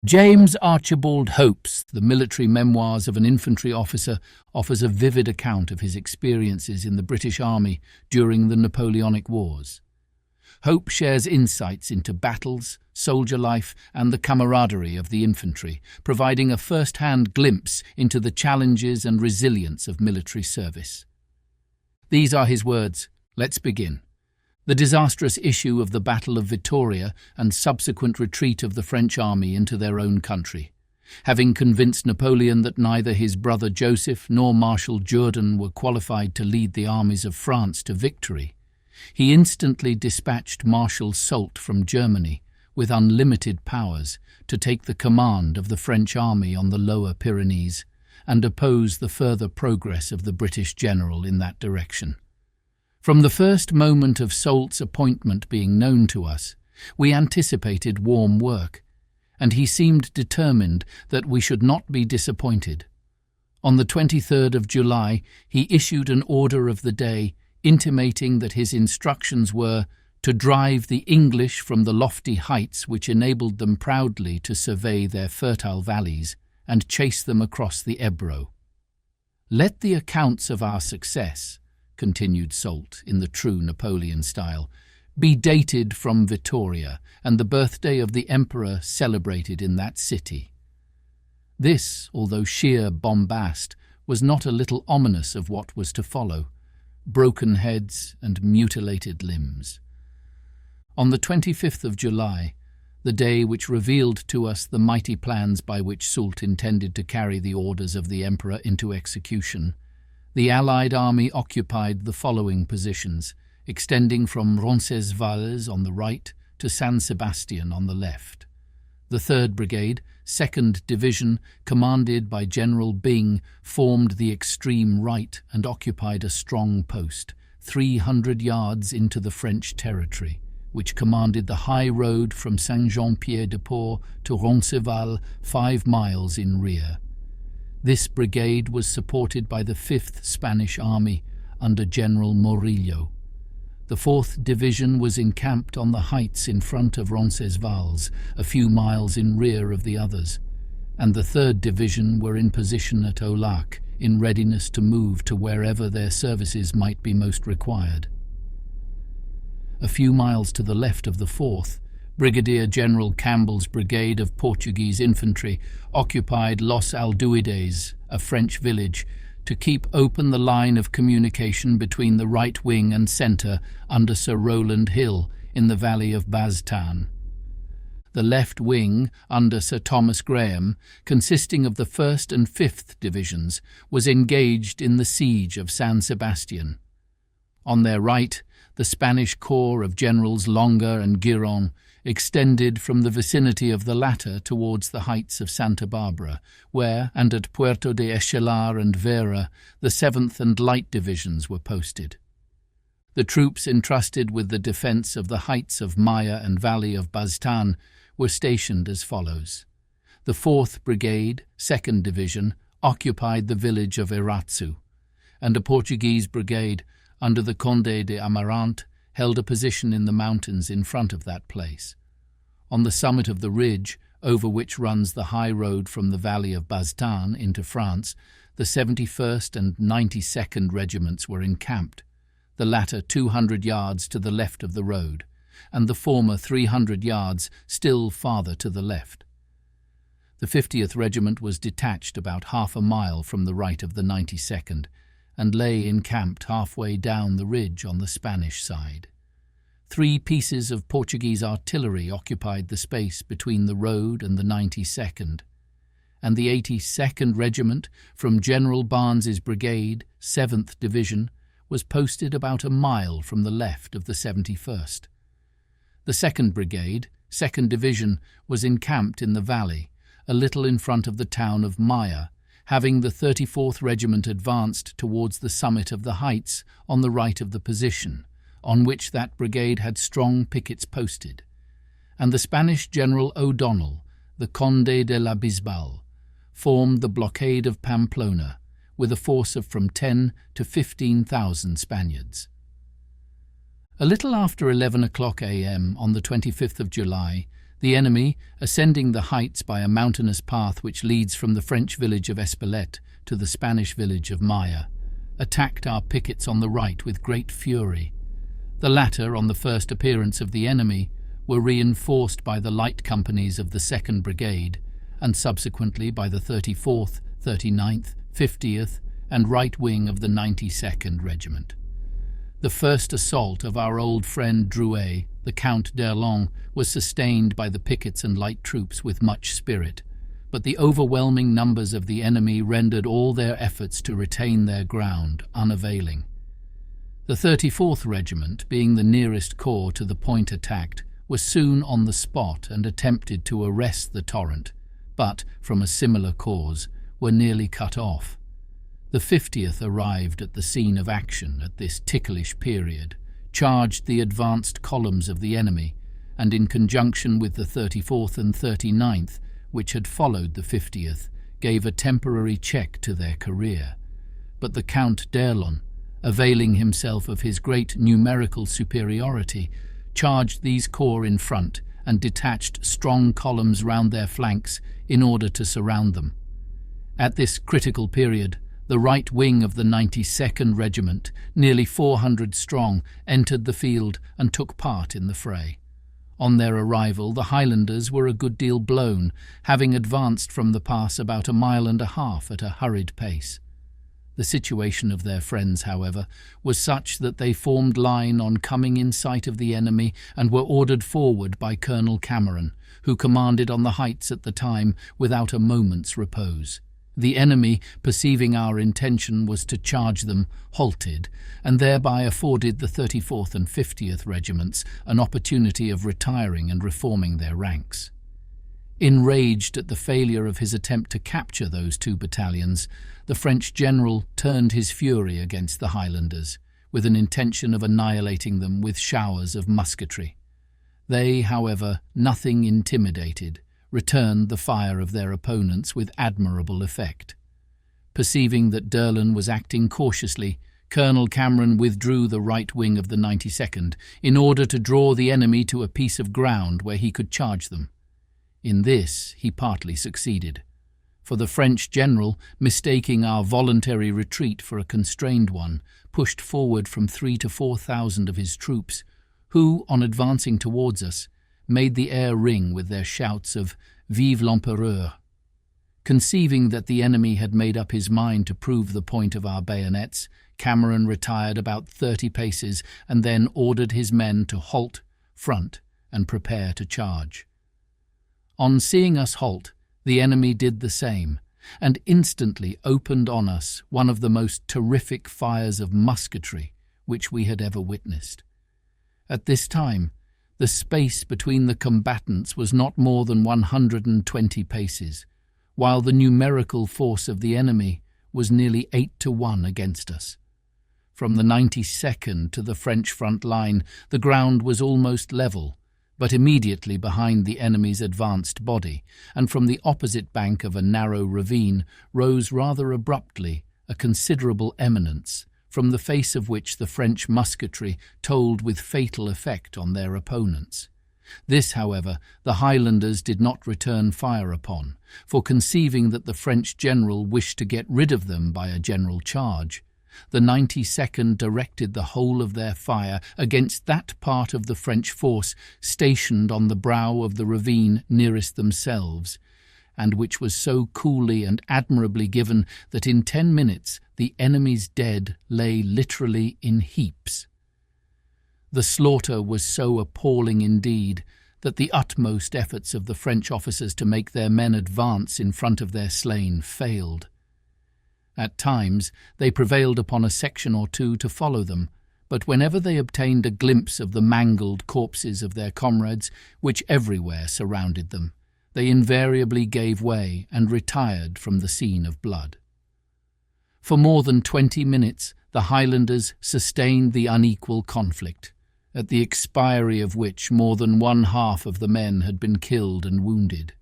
James Archibald Hope's The Military Memoirs of an Infantry Officer offers a vivid account of his experiences in the British Army during the Napoleonic Wars. Hope shares insights into battles, soldier life, and the camaraderie of the infantry, providing a first-hand glimpse into the challenges and resilience of military service. These are his words. Let's begin. The disastrous issue of the Battle of Vittoria and subsequent retreat of the French army into their own country. Having convinced Napoleon that neither his brother Joseph nor Marshal Jourdan were qualified to lead the armies of France to victory, he instantly dispatched Marshal Soult from Germany, with unlimited powers, to take the command of the French army on the Lower Pyrenees and oppose the further progress of the British general in that direction. From the first moment of Soult's appointment being known to us, we anticipated warm work, and he seemed determined that we should not be disappointed. On the 23rd of July, he issued an order of the day intimating that his instructions were to drive the English from the lofty heights which enabled them proudly to survey their fertile valleys and chase them across the Ebro. "Let the accounts of our success," continued Soult in the true Napoleon style, "be dated from Vittoria and the birthday of the Emperor celebrated in that city." This, although sheer bombast, was not a little ominous of what was to follow: broken heads and mutilated limbs. On the 25th of July, the day which revealed to us the mighty plans by which Soult intended to carry the orders of the Emperor into execution, the Allied army occupied the following positions, extending from Roncesvalles on the right to San Sebastian on the left. The 3rd Brigade, 2nd Division, commanded by General Byng, formed the extreme right and occupied a strong post, 300 yards into the French territory, which commanded the high road from Saint-Jean-Pied-de-Port to Roncesvalles, 5 miles in rear. This brigade was supported by the 5th Spanish Army under General Morillo. The 4th Division was encamped on the heights in front of Roncesvalles, a few miles in rear of the others, and the 3rd Division were in position at Aulac, in readiness to move to wherever their services might be most required. A few miles to the left of the 4th, Brigadier General Campbell's brigade of Portuguese infantry occupied Los Alduides, a French village, to keep open the line of communication between the right wing and centre under Sir Rowland Hill in the valley of Baztan. The left wing, under Sir Thomas Graham, consisting of the 1st and 5th Divisions, was engaged in the siege of San Sebastian. On their right, the Spanish corps of Generals Longa and Giron extended from the vicinity of the latter towards the heights of Santa Barbara, where, and at Puerto de Echelar and Vera, the 7th and Light Divisions were posted. The troops entrusted with the defence of the heights of Maya and valley of Baztan were stationed as follows. The 4th Brigade, 2nd Division, occupied the village of Eratzu, and a Portuguese brigade under the Conde de Amarante held a position in the mountains in front of that place. On the summit of the ridge, over which runs the high road from the valley of Baztan into France, the 71st and 92nd Regiments were encamped, the latter 200 yards to the left of the road, and the former 300 yards still farther to the left. The 50th Regiment was detached about half a mile from the right of the 92nd, and lay encamped halfway down the ridge on the Spanish side. 3 pieces of Portuguese artillery occupied the space between the road and the 92nd, and the 82nd Regiment from General Barnes's brigade, 7th Division, was posted about a mile from the left of the 71st. The 2nd Brigade, 2nd Division, was encamped in the valley, a little in front of the town of Maya, having the 34th Regiment advanced towards the summit of the heights on the right of the position, on which that brigade had strong pickets posted, and the Spanish General O'Donnell, the Conde de la Bisbal, formed the blockade of Pamplona, with a force of from 10 to 15,000 Spaniards. A little after 11 o'clock a.m. on the 25th of July, The enemy, ascending the heights by a mountainous path which leads from the French village of Espelette to the Spanish village of Maya, attacked our pickets on the right with great fury. The latter, on the first appearance of the enemy, were reinforced by the light companies of the 2nd Brigade, and subsequently by the 34th, 39th, 50th, and right wing of the 92nd Regiment. The first assault of our old friend Drouet, the Count d'Erlon, was sustained by the pickets and light troops with much spirit, but the overwhelming numbers of the enemy rendered all their efforts to retain their ground unavailing. The 34th Regiment, being the nearest corps to the point attacked, was soon on the spot and attempted to arrest the torrent, but, from a similar cause, were nearly cut off. The 50th arrived at the scene of action at this ticklish period, charged the advanced columns of the enemy, and in conjunction with the 34th and 39th, which had followed the 50th, gave a temporary check to their career. But the Count d'Erlon, availing himself of his great numerical superiority, charged these corps in front and detached strong columns round their flanks in order to surround them. At this critical period, the right wing of the 92nd Regiment, nearly 400 strong, entered the field and took part in the fray. On their arrival, the Highlanders were a good deal blown, having advanced from the pass about 1.5 miles at a hurried pace. The situation of their friends, however, was such that they formed line on coming in sight of the enemy and were ordered forward by Colonel Cameron, who commanded on the heights at the time without a moment's repose. The enemy, perceiving our intention was to charge them, halted, and thereby afforded the 34th and 50th Regiments an opportunity of retiring and reforming their ranks. Enraged at the failure of his attempt to capture those 2 battalions, the French general turned his fury against the Highlanders, with an intention of annihilating them with showers of musketry. They, however, nothing intimidated, returned the fire of their opponents with admirable effect. Perceiving that d'Erlon was acting cautiously, Colonel Cameron withdrew the right wing of the 92nd in order to draw the enemy to a piece of ground where he could charge them. In this he partly succeeded, for the French general, mistaking our voluntary retreat for a constrained one, pushed forward from 3,000 to 4,000 of his troops, who, on advancing towards us, made the air ring with their shouts of "Vive l'Empereur!" Conceiving that the enemy had made up his mind to prove the point of our bayonets, Cameron retired about 30 paces and then ordered his men to halt, front, and prepare to charge. On seeing us halt, the enemy did the same, and instantly opened on us one of the most terrific fires of musketry which we had ever witnessed. At this time, the space between the combatants was not more than 120 paces, while the numerical force of the enemy was nearly 8 to 1 against us. From the 92nd to the French front line, the ground was almost level, but immediately behind the enemy's advanced body, and from the opposite bank of a narrow ravine, rose rather abruptly a considerable eminence, from the face of which the French musketry told with fatal effect on their opponents. This, however, the Highlanders did not return fire upon, for conceiving that the French general wished to get rid of them by a general charge, the 92nd directed the whole of their fire against that part of the French force stationed on the brow of the ravine nearest themselves, and which was so coolly and admirably given that in 10 minutes the enemy's dead lay literally in heaps. The slaughter was so appalling indeed that the utmost efforts of the French officers to make their men advance in front of their slain failed. At times they prevailed upon a section or two to follow them, but whenever they obtained a glimpse of the mangled corpses of their comrades, which everywhere surrounded them, they invariably gave way and retired from the scene of blood. For more than 20 minutes the Highlanders sustained the unequal conflict, at the expiry of which more than 1/2 of the men had been killed and wounded,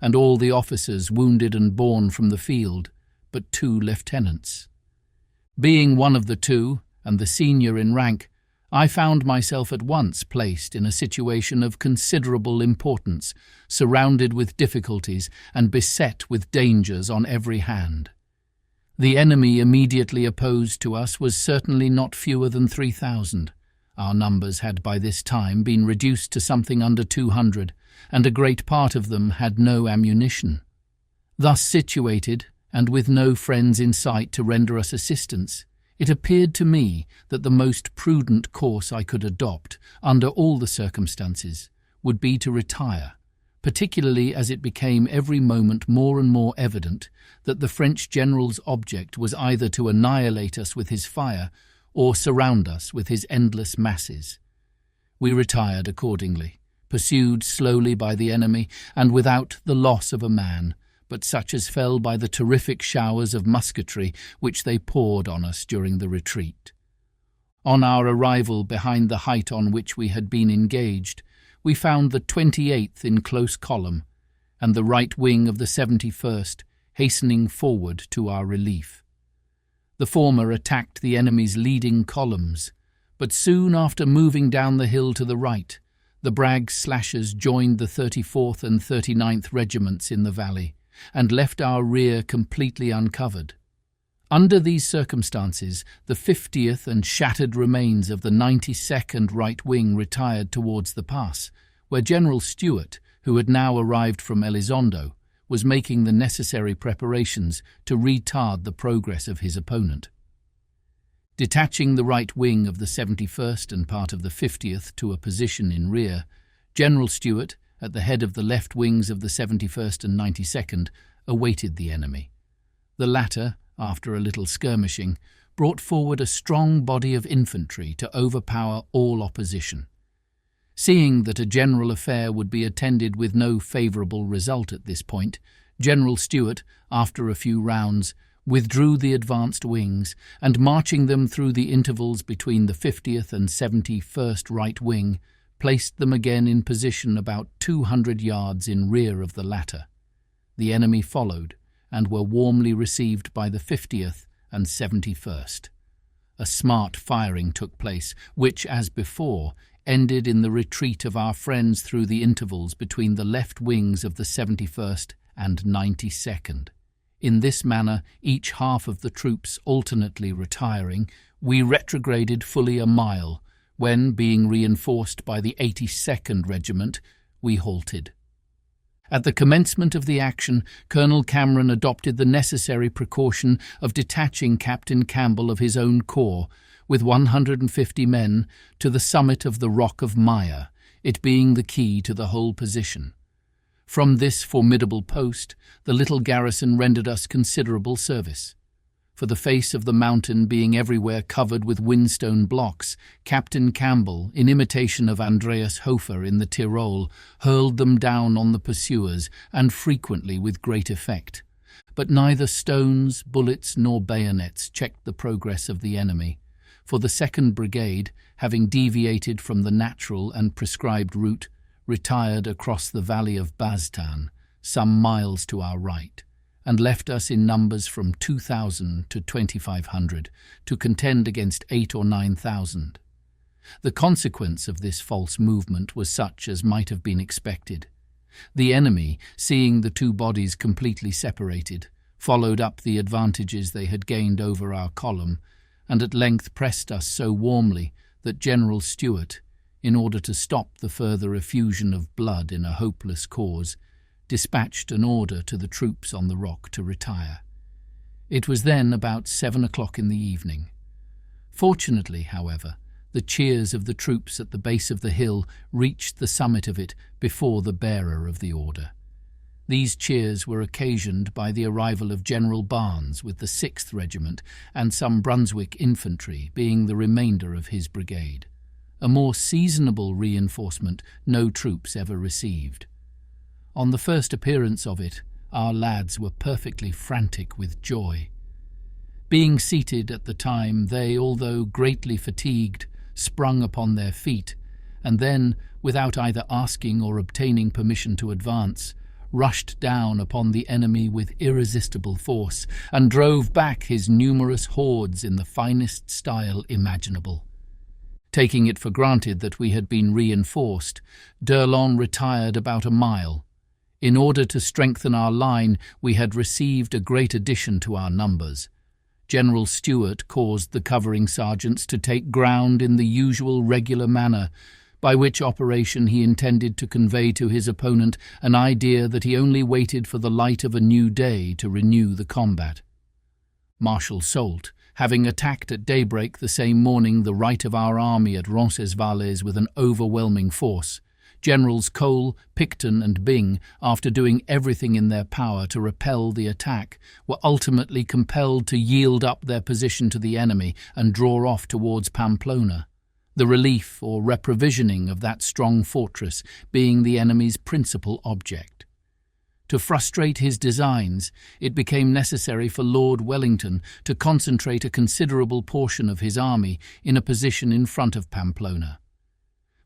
and all the officers wounded and borne from the field, but 2 lieutenants. Being one of the 2, and the senior in rank, I found myself at once placed in a situation of considerable importance, surrounded with difficulties and beset with dangers on every hand. The enemy immediately opposed to us was certainly not fewer than 3,000. Our numbers had by this time been reduced to something under 200, and a great part of them had no ammunition. Thus situated, and with no friends in sight to render us assistance, it appeared to me that the most prudent course I could adopt, under all the circumstances, would be to retire, particularly as it became every moment more and more evident that the French general's object was either to annihilate us with his fire or surround us with his endless masses. We retired accordingly, pursued slowly by the enemy, and without the loss of a man, but such as fell by the terrific showers of musketry which they poured on us during the retreat. On our arrival behind the height on which we had been engaged, we found the 28th in close column, and the right wing of the 71st hastening forward to our relief. The former attacked the enemy's leading columns, but soon after moving down the hill to the right, the Bragg slashers joined the 34th and 39th regiments in the valley, and left our rear completely uncovered. Under these circumstances, the 50th and shattered remains of the 92nd right wing retired towards the pass, where General Stuart, who had now arrived from Elizondo, was making the necessary preparations to retard the progress of his opponent. Detaching the right wing of the 71st and part of the 50th to a position in rear, General Stuart, at the head of the left wings of the 71st and 92nd, awaited the enemy. The latter, after a little skirmishing, brought forward a strong body of infantry to overpower all opposition. Seeing that a general affair would be attended with no favourable result at this point, General Stuart, after a few rounds, withdrew the advanced wings, and marching them through the intervals between the 50th and 71st right wing, placed them again in position about 200 yards in rear of the latter. The enemy followed, and were warmly received by the 50th and 71st. A smart firing took place, which, as before, ended in the retreat of our friends through the intervals between the left wings of the 71st and 92nd. In this manner, each half of the troops alternately retiring, we retrograded fully a mile, when, being reinforced by the 82nd Regiment, we halted. At the commencement of the action, Colonel Cameron adopted the necessary precaution of detaching Captain Campbell of his own corps, with 150 men, to the summit of the Rock of Maya, it being the key to the whole position. From this formidable post, the little garrison rendered us considerable service. For the face of the mountain being everywhere covered with whinstone blocks, Captain Campbell, in imitation of Andreas Hofer in the Tyrol, hurled them down on the pursuers, and frequently with great effect. But neither stones, bullets, nor bayonets checked the progress of the enemy, for the 2nd Brigade, having deviated from the natural and prescribed route, retired across the valley of Baztan, some miles to our right, and left us in numbers from 2,000 to 2,500 to contend against 8,000 or 9,000. The consequence of this false movement was such as might have been expected. The enemy, seeing the two bodies completely separated, followed up the advantages they had gained over our column, and at length pressed us so warmly that General Stuart, in order to stop the further effusion of blood in a hopeless cause, dispatched an order to the troops on the rock to retire. It was then about 7 o'clock in the evening. Fortunately, however, the cheers of the troops at the base of the hill reached the summit of it before the bearer of the order. These cheers were occasioned by the arrival of General Barnes with the 6th Regiment and some Brunswick infantry, being the remainder of his brigade. A more seasonable reinforcement no troops ever received. On the first appearance of it, our lads were perfectly frantic with joy. Being seated at the time, they, although greatly fatigued, sprung upon their feet, and then, without either asking or obtaining permission to advance, rushed down upon the enemy with irresistible force, and drove back his numerous hordes in the finest style imaginable. Taking it for granted that we had been reinforced, d'Erlon retired about a mile. In order to strengthen our line, we had received a great addition to our numbers. General Stuart caused the covering sergeants to take ground in the usual regular manner, by which operation he intended to convey to his opponent an idea that he only waited for the light of a new day to renew the combat. Marshal Soult, having attacked at daybreak the same morning the right of our army at Roncesvalles with an overwhelming force, Generals Cole, Picton and Byng, after doing everything in their power to repel the attack, were ultimately compelled to yield up their position to the enemy and draw off towards Pamplona, the relief or reprovisioning of that strong fortress being the enemy's principal object. To frustrate his designs, it became necessary for Lord Wellington to concentrate a considerable portion of his army in a position in front of Pamplona.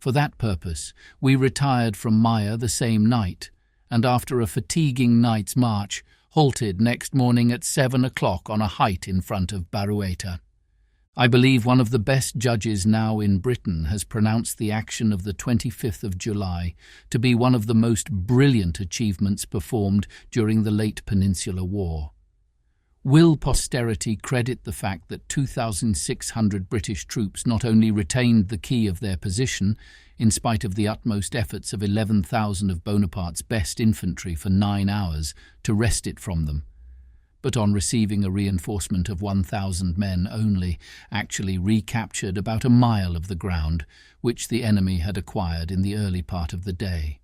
For that purpose, we retired from Maya the same night, and after a fatiguing night's march, halted next morning at 7 o'clock on a height in front of Barueta. I believe one of the best judges now in Britain has pronounced the action of the 25th of July to be one of the most brilliant achievements performed during the late Peninsular War. Will posterity credit the fact that 2,600 British troops not only retained the key of their position, in spite of the utmost efforts of 11,000 of Bonaparte's best infantry for 9 hours to wrest it from them, but on receiving a reinforcement of 1,000 men only, actually recaptured about a mile of the ground which the enemy had acquired in the early part of the day?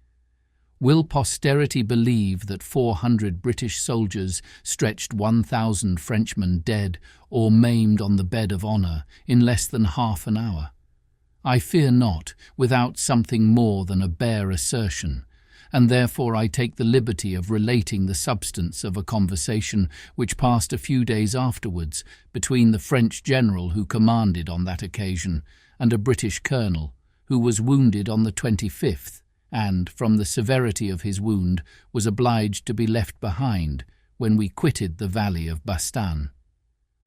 Will posterity believe that 400 British soldiers stretched 1,000 Frenchmen dead or maimed on the bed of honour in less than half an hour? I fear not, without something more than a bare assertion, and therefore I take the liberty of relating the substance of a conversation which passed a few days afterwards between the French general who commanded on that occasion and a British colonel who was wounded on the 25th and, from the severity of his wound, was obliged to be left behind when we quitted the valley of Bastagne.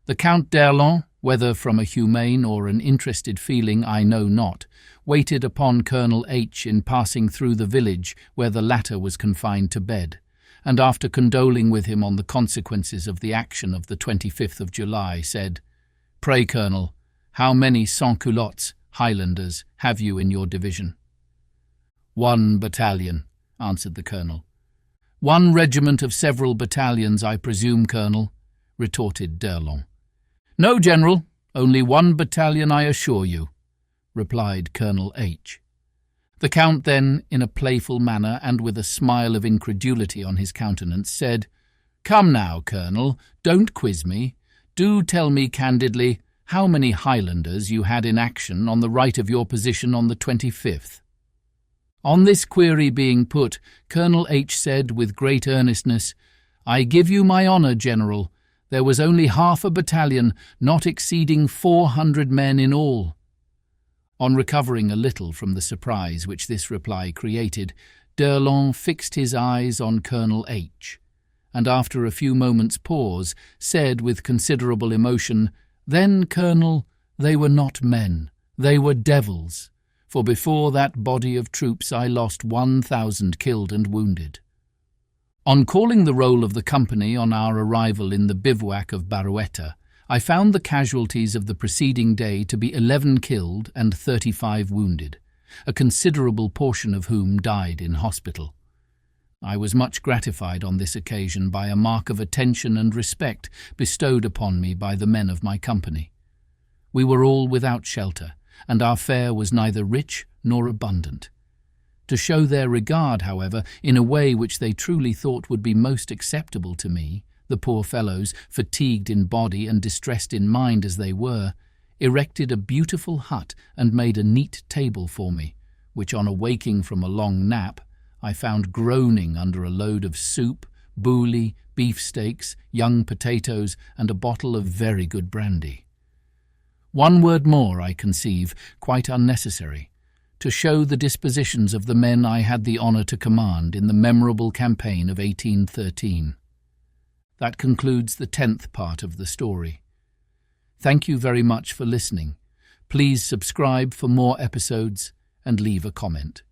The Count d'Erlon, whether from a humane or an interested feeling I know not, waited upon Colonel H. in passing through the village where the latter was confined to bed, and after condoling with him on the consequences of the action of the 25th of July, said, "Pray, Colonel, how many sans-culottes, Highlanders, have you in your division?" "1 battalion," answered the Colonel. "1 regiment of several battalions, I presume, Colonel," retorted d'Erlon. "No, General, only 1 battalion, I assure you," replied Colonel H. The Count then, in a playful manner and with a smile of incredulity on his countenance, said, "Come now, Colonel, don't quiz me. Do tell me candidly how many Highlanders you had in action on the right of your position on the 25th. On this query being put, Colonel H. said with great earnestness, "I give you my honour, General, there was only half a battalion, not exceeding 400 men in all." On recovering a little from the surprise which this reply created, d'Erlon fixed his eyes on Colonel H., and after a few moments' pause, said with considerable emotion, "Then, Colonel, they were not men, they were devils, for before that body of troops I lost 1,000 killed and wounded." On calling the roll of the company on our arrival in the bivouac of Barueta, I found the casualties of the preceding day to be 11 killed and 35 wounded, a considerable portion of whom died in hospital. I was much gratified on this occasion by a mark of attention and respect bestowed upon me by the men of my company. We were all without shelter, and our fare was neither rich nor abundant. To show their regard, however, in a way which they truly thought would be most acceptable to me, the poor fellows, fatigued in body and distressed in mind as they were, erected a beautiful hut and made a neat table for me, which on awaking from a long nap, I found groaning under a load of soup, bouilli, beefsteaks, young potatoes, and a bottle of very good brandy. One word more, I conceive, quite unnecessary, to show the dispositions of the men I had the honour to command in the memorable campaign of 1813. That concludes the 10th part of the story. Thank you very much for listening. Please subscribe for more episodes and leave a comment.